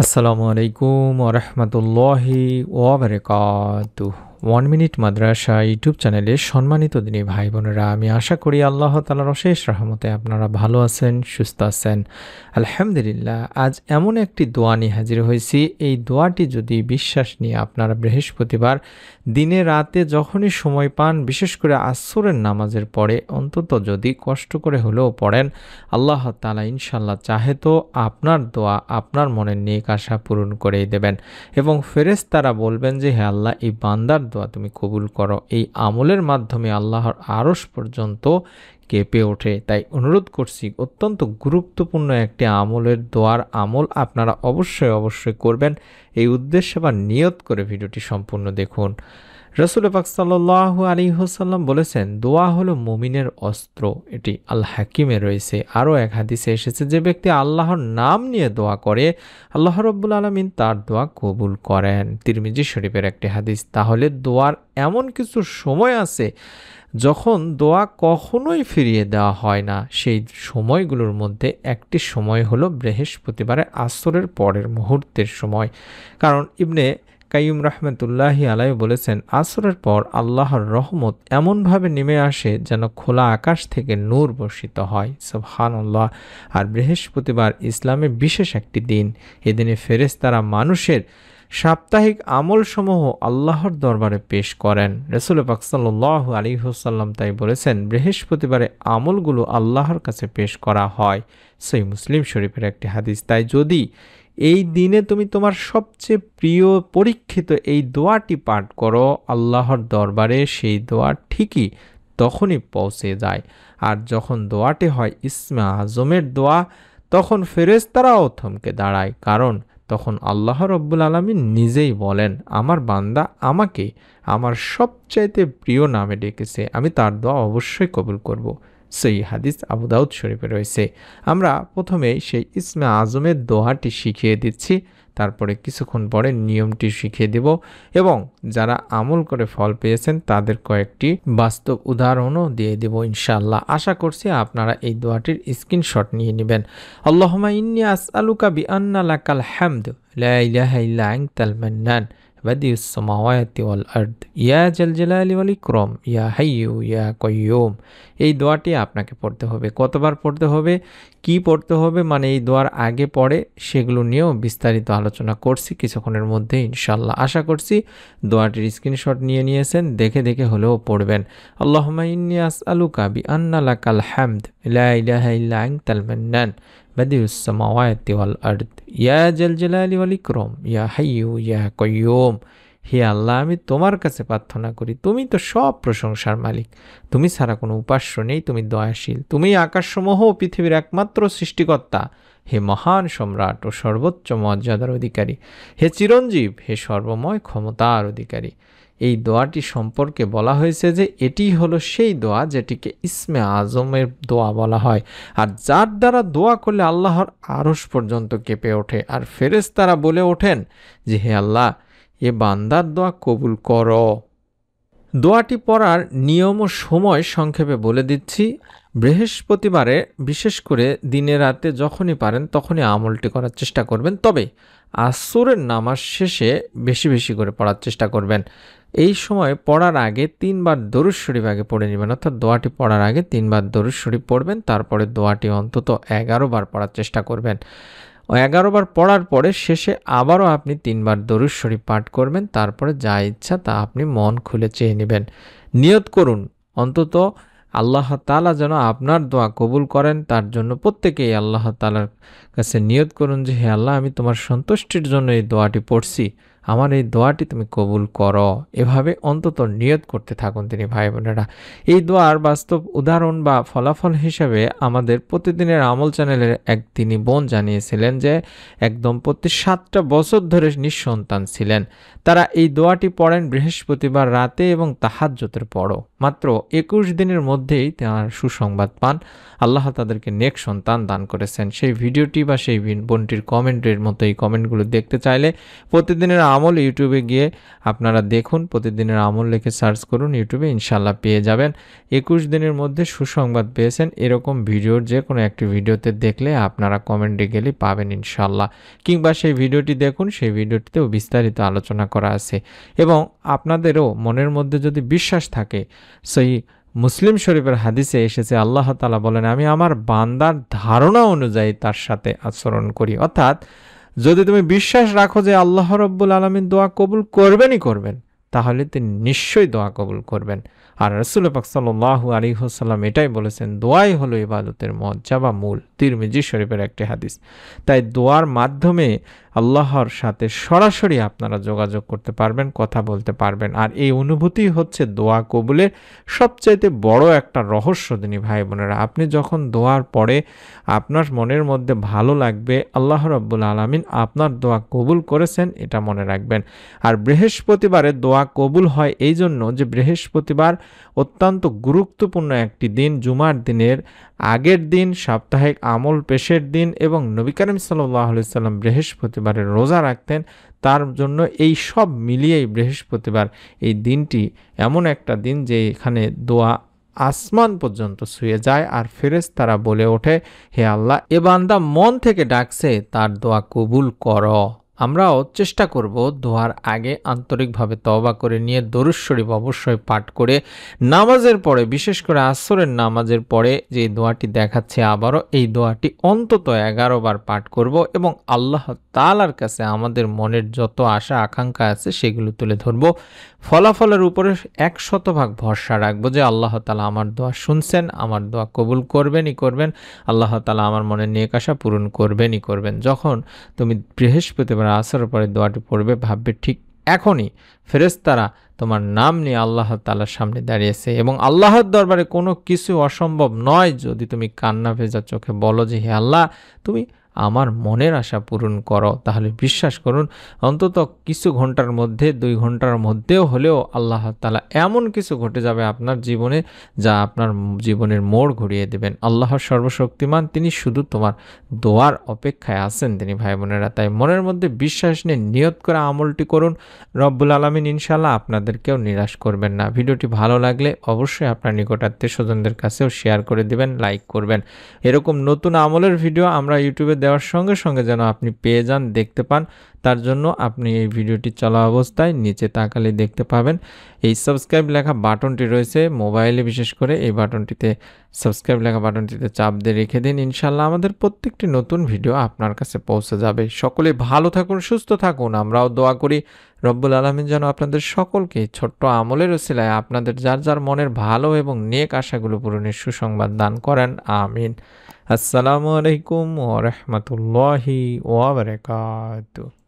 আসসালামু আলাইকুম ওরহমতুল্লাহি ওয়াবারাকাতুহ। 1 মিনিট মাদ্রাসা ইউটিউব চ্যানেলে সম্মানিত দিনী ভাই বোনেরা, আমি আশা করি আল্লাহ তাআলার অশেষ রহমতে আপনারা ভালো আছেন, সুস্থ আছেন। আলহামদুলিল্লাহ, আজ এমন একটি দোয়া নিয়ে হাজির হয়েছি। এই দোয়াটি যদি বিশ্বাস নিয়ে আপনারা বৃহস্পতিবার দিনে রাতে যখনই সময় পান, বিশেষ করে আসরের নামাজের পরে অন্তত যদি কষ্ট করে হলেও পড়েন, আল্লাহ তাআলা ইনশাল্লাহ চাহে তো আপনার দোয়া, আপনার মনের নেক আশা পূরণ করেই দেবেন। এবং ফেরেশতারা বলবেন যে, হে আল্লাহ, এই বান্দার দোয়া তুমি কবুল করো। এই আমলের মাধ্যমে আল্লাহর আরশ পর্যন্ত কেঁপে ওঠে। তাই অনুরোধ করছি, অত্যন্ত গুরুত্বপূর্ণ একটি আমলের দোয়ার আমল আপনারা অবশ্যই করবেন। এই উদ্দেশ্যে বা নিয়ত করে ভিডিওটি সম্পূর্ণ দেখুন। রাসূল পাক সাল্লাল্লাহু আলাইহি ওয়াসাল্লাম বলেছেন, দোয়া হলো মুমিনের অস্ত্র। এটি আল হাকিমে রয়েছে। আরও এক হাদিসে এসেছে, যে ব্যক্তি আল্লাহর নাম নিয়ে দোয়া করে, আল্লাহ রাব্বুল আলামিন তার দোয়া কবুল করেন। তিরমিজি শরীফের একটি হাদিস। তাহলে দোয়ার এমন কিছু সময় আছে যখন দোয়া কখনোই ফিরিয়ে দেওয়া হয় না। সেই সময়গুলোর মধ্যে একটি সময় হলো বৃহস্পতিবারের আসরের পরের মুহূর্তের সময়। কারণ ইবনে কাইয়ুম রাহমাতুল্লাহি আলাইহি বলেছেন, আসরের পর আল্লাহর রহমত এমনভাবে নেমে আসে যেন খোলা আকাশ থেকে নূর বর্ষিত হয়। সুবহানাল্লাহ। আর বৃহস্পতিবার ইসলামে বিশেষ একটি দিন। এদিনে ফেরেশতারা মানুষের সাপ্তাহিক আমলসমূহ আল্লাহর দরবারে পেশ করেন। রাসূল পাক সাল্লাল্লাহু আলাইহি ওয়াসাল্লাম তাই বলেছেন, বৃহস্পতিবারে আমলগুলো আল্লাহর কাছে পেশ করা হয়। সহিহ মুসলিম শরীফের একটি হাদিস। তাই যদি এই দিনে তুমি তোমার সবচেয়ে প্রিয় পরীক্ষিত এই দোয়াটি পাঠ করো, আল্লাহর দরবারে সেই দোয়া ঠিকই তখনই পৌঁছে যায়। আর যখন দোয়াটি হয় ইসমে আজমের দোয়া, তখন ফেরেশতারাও থমকে দাঁড়ায়। কারণ তখন আল্লাহ রব্বুল আলামিন নিজেই বলেন, আমার বান্দা আমাকে আমার সবচাইতে প্রিয় নামে ডেকেছে, আমি তার দোয়া অবশ্যই কবুল করব। সেই হাদিস আবু দাউদ শরীফে রয়েছে। আমরা প্রথমেই সেই ইসমে আজমের দোয়াটি শিখিয়ে দিচ্ছি, তারপরে কিছুক্ষণ পরে নিয়মটি শিখিয়ে দেব এবং যারা আমল করে ফল পেয়েছেন তাদের কয়েকটি বাস্তব উদাহরণও দিয়ে দেব ইনশাআল্লাহ। আশা করছি আপনারা এই দোয়াটির স্ক্রিনশট নিয়ে নেবেন। আল্লাহুম্মা ইন্নী আসআলুকা বিআন্না লাকাল হামদু লা ইলাহা ইল্লা আনতাল মান্নান বাদিউস সামাওয়াতি ওয়াল আরদ ইয়া জাল জালালি ওয়াল ইকরাম ইয়া হাইয়্যু ইয়া কাইয়্যুম। এই দোয়াটি আপনাকে পড়তে হবে। কতবার পড়তে হবে, কি পড়তে হবে, মানে এই দোয়ার আগে পরে সেগুলো নিয়েও বিস্তারিত আলোচনা করছি কিছুক্ষণের মধ্যে ইনশাআল্লাহ। আশা করছি দোয়াটির স্ক্রিনশট নিয়ে নিয়েছেন, দেখে দেখে হলেও পড়বেন। আল্লাহুম্মা ইন্নী আসআলুকা বিআন্না লাকাল হামদ লা ইলাহা ইল্লা আনতাল মান্নান বাদিউস সামাওয়াতি ওয়াল আরদ ইয়া জাল জালালি ওয়াল ইকরাম ইয়া হাইয়্যু ইয়া কাইয়্যুম। হে আল্লাহ, আমি তোমার কাছে প্রার্থনা করি, তুমি তো সব প্রশংসার মালিক, তুমি ছাড়া কোনো উপাস্য নেই, তুমি দয়াশীল, তুমি আকাশসমূহ ও পৃথিবীর একমাত্র সৃষ্টিকর্তা। হে মহান সম্রাট ও সর্বোচ্চ মর্যাদার অধিকারী, হে চিরঞ্জীব, হে সর্বময় ক্ষমতার অধিকারী। এই দোয়াটি সম্পর্কে বলা হয়েছে যে এটি হলো সেই দোয়া যেটিকে ইসমে আজমের দোয়া বলা হয়, আর যার দ্বারা দোয়া করলে আল্লাহর আরশ পর্যন্ত কেঁপে ওঠে। আর ফেরেশতারা বলে ওঠেন যে, হে আল্লাহ, এ বান্দার দোয়া কবুল করো। দোয়াটি পড়ার নিয়ম ও সময় সংক্ষেপে বলে দিচ্ছি। বৃহস্পতিবারে বিশেষ করে দিনে রাতে যখনই পারেন তখনই আমলটি করার চেষ্টা করবেন। তবে আসরের নামাজ শেষে বেশি বেশি করে পড়ার চেষ্টা করবেন। এই সময় পড়ার আগে 3 বার দরুদ শরীফ আগে পড়ে নেবেন, অর্থাৎ দোয়াটি পড়ার আগে 3 বার দরুদ শরীফ পড়বেন, তারপরে দোয়াটি অন্তত 11 বার পড়ার চেষ্টা করবেন। 11 বার পড়ার পরে শেষে আবারও আপনি 3 বার দরুদ শরীফ পাঠ করবেন, তারপরে যা ইচ্ছা তা আপনি মন খুলে চেয়ে নেবেন। নিয়ত করুন অন্তত আল্লাহ তাআলা যেন আপনার দোয়া কবুল করেন, তার জন্য প্রত্যেকেই আল্লাহ তাআলার কাছে নিয়ত করুন যে, হে আল্লাহ, আমি তোমার সন্তুষ্টির জন্য এই দোয়াটি পড়ছি, আমার এই দোয়াটি তুমি কবুল করো। এভাবে অন্তত নিয়ত করতে থাকুন তিনি ভাই বোনেরা। এই দোয়ার বাস্তব উদাহরণ বা ফলাফল হিসেবে আমাদের প্রতিদিনের আমল চ্যানেলের এক তিনি বোন জানিয়েছিলেন যে এক দম্পতি 7টা বছর ধরে নিঃসন্তান ছিলেন। তারা এই দোয়াটি পড়েন বৃহস্পতিবার রাতে এবং তাহাজ্জুদের পরও। মাত্র 21 দিনের মধ্যেই তারা সুসংবাদ পান, আল্লাহ তাদেরকে নেক সন্তান দান করেছেন। সেই ভিডিওটি বা সেই বোনটির কমেন্টের মতো এই কমেন্টগুলো দেখতে চাইলে প্রতিদিনের আমল ইউটিউবে গিয়ে আপনারা দেখুন, প্রতিদিনের আমল লিখে সার্চ করুন ইউটিউবে, ইনশাল্লাহ পেয়ে যাবেন। 21 দিনের মধ্যে সুসংবাদ পেয়েছেন এরকম ভিডিওর যে কোনো একটি ভিডিওতে দেখলে আপনারা কমেন্টে গেলে পাবেন ইনশাল্লাহ, কিংবা সেই ভিডিওটি দেখুন, সেই ভিডিওটিতেও বিস্তারিত আলোচনা করা আছে। এবং আপনাদেরও মনের মধ্যে যদি বিশ্বাস থাকে, সেই মুসলিম শরীফের হাদিসে এসেছে আল্লাহ তাআলা বলেন, আমি আমার বান্দার ধারণা অনুযায়ী তার সাথে আচরণ করি। অর্থাৎ যদি তুমি বিশ্বাস রাখো যে আল্লাহ রাব্বুল আলামিন দোয়া কবুল করবেনই করবেন, তাহলে তিনি নিশ্চয়ই দোয়া কবুল করবেন। আর রাসূল পাক সাল্লাল্লাহু আলাইহি ওয়াসাল্লাম এটাই বলেছেন, দোয়াই হলো ইবাদতের মজ্জা বা মূল। তিরমিজি শরীফের একটি হাদিস। তাই দোয়ার মাধ্যমে আল্লাহর সাথে সরাসরি আপনারা যোগাযোগ করতে পারবেন, কথা বলতে পারবেন। আর এই অনুভূতি হচ্ছে দোয়া কবুলের সবচাইতে বড় একটা রহস্য দিনী ভাই বোনেরা। আপনি যখন দোয়ার পরে আপনার মনের মধ্যে ভালো লাগবে, আল্লাহ রাব্বুল আলামিন আপনার দোয়া কবুল করেছেন, এটা মনে রাখবেন। আর বৃহস্পতিবারে দোয়া কবুল হয় এই জন্য যে বৃহস্পতিবার অত্যন্ত গুরুত্বপূর্ণ একটি দিন, জুমার দিনের আগের দিন, সাপ্তাহিক আমল পেশের দিন, এবং নবী করিম সাল্লাল্লাহু আলাইহি সাল্লাম বৃহস্পতিবারে রোজা রাখতেন। তার জন্য এই সব মিলিয়েই বৃহস্পতিবার এই দিনটি এমন একটা দিন যে এখানে দোয়া আসমান পর্যন্ত ছুঁয়ে যায়, আর ফেরেশতারা বলে ওঠে, হে আল্লাহ, এ বান্দা মন থেকে ডাকছে, তার দোয়া কবুল করো। আমরাও চেষ্টা করব দোয়ার আগে আন্তরিকভাবে তওবা করে নিয়ে দরুদ শরীফ অবশ্যই পাঠ করে নামাজের পরে, বিশেষ করে আসরের নামাজের পরে যে দোয়াটি দেখাচ্ছে আবারও এই দোয়াটি অন্তত 11 বার পাঠ করব, এবং আল্লাহ তাআলার কাছে আমাদের মনের যত আশা আকাঙ্ক্ষা আছে সেগুলো তুলে ধরব। ফলাফলের উপরে 100% ভরসা রাখবো যে আল্লাহ তাআলা আমার দোয়া শুনছেন, আমার দোয়া কবুল করবেনই করবেন, আল্লাহ তাআলা আমার মনের নেক আশা পূরণ করবেনই করবেন। যখন তুমি বৃহস্পতিবার আসরের পরে দোয়াটি পড়বে, ভাববে ঠিক এখনই ফেরেশতারা তোমার নাম নিয়ে আল্লাহ তাআলার সামনে দাঁড়িয়েছে, এবং আল্লাহর দরবারে কোনো কিছু অসম্ভব নয়। যদি তুমি কান্না ভেজা চোখে বলো যে হে আল্লাহ, তুমি আমার মনের আশা পূরণ করো, তাহলে বিশ্বাস করুন অন্তত কিছু ঘন্টার মধ্যে, 2 ঘন্টার মধ্যেও হলেও আল্লাহ তাআলা এমন কিছু ঘটে যাবে আপনার জীবনে, যা আপনার জীবনের মোড় ঘুরিয়ে দেবেন। আল্লাহ সর্বশক্তিমান, তিনি শুধু তোমার দোয়ার অপেক্ষায় আছেন তিনি ভাই বোনেরা। তাই মনের মধ্যে বিশ্বাস নিয়ে নিয়ত করে আমলটি করুন, রব্বুল আলামিন ইনশাআল্লাহ আপনাদেরকেও নিরাশ করবেন না। ভিডিওটি ভালো লাগলে অবশ্যই আপনার নিকটাত্মীয় স্বজনদের কাছেও শেয়ার করে দিবেন, লাইক করবেন। এরকম নতুন আমলের ভিডিও আমরা ইউটিউবে দেওয়ার সঙ্গে সঙ্গে যেন আপনি পেয়ে যান, দেখতে পান, তার জন্য আপনি এই ভিডিওটি চলা অবস্থায় নিচে তাকালে দেখতে পাবেন এই সাবস্ক্রাইব লেখা বাটনটি রয়েছে মোবাইলে, বিশেষ করে এই বাটনটিতে, সাবস্ক্রাইব লেখা বাটনটিতে চাপ দিয়ে রেখে দিন। ইনশাআল্লাহ আমাদের প্রত্যেকটি নতুন ভিডিও আপনার কাছে পৌঁছে যাবে। সকলে ভালো থাকুন, সুস্থ থাকুন। আমরাও দোয়া করি রব্বুল আলামিন যেন আপনাদের সকলকে ছোট্ট আমলের ওসিলায় আপনাদের যার যার মনের ভালো এবং নেক আশাগুলো পূরণের সুসংবাদ দান করেন। আমিন। আসসালামু আলাইকুম ওয়া রাহমাতুল্লাহি ওয়া বারাকাতুহু।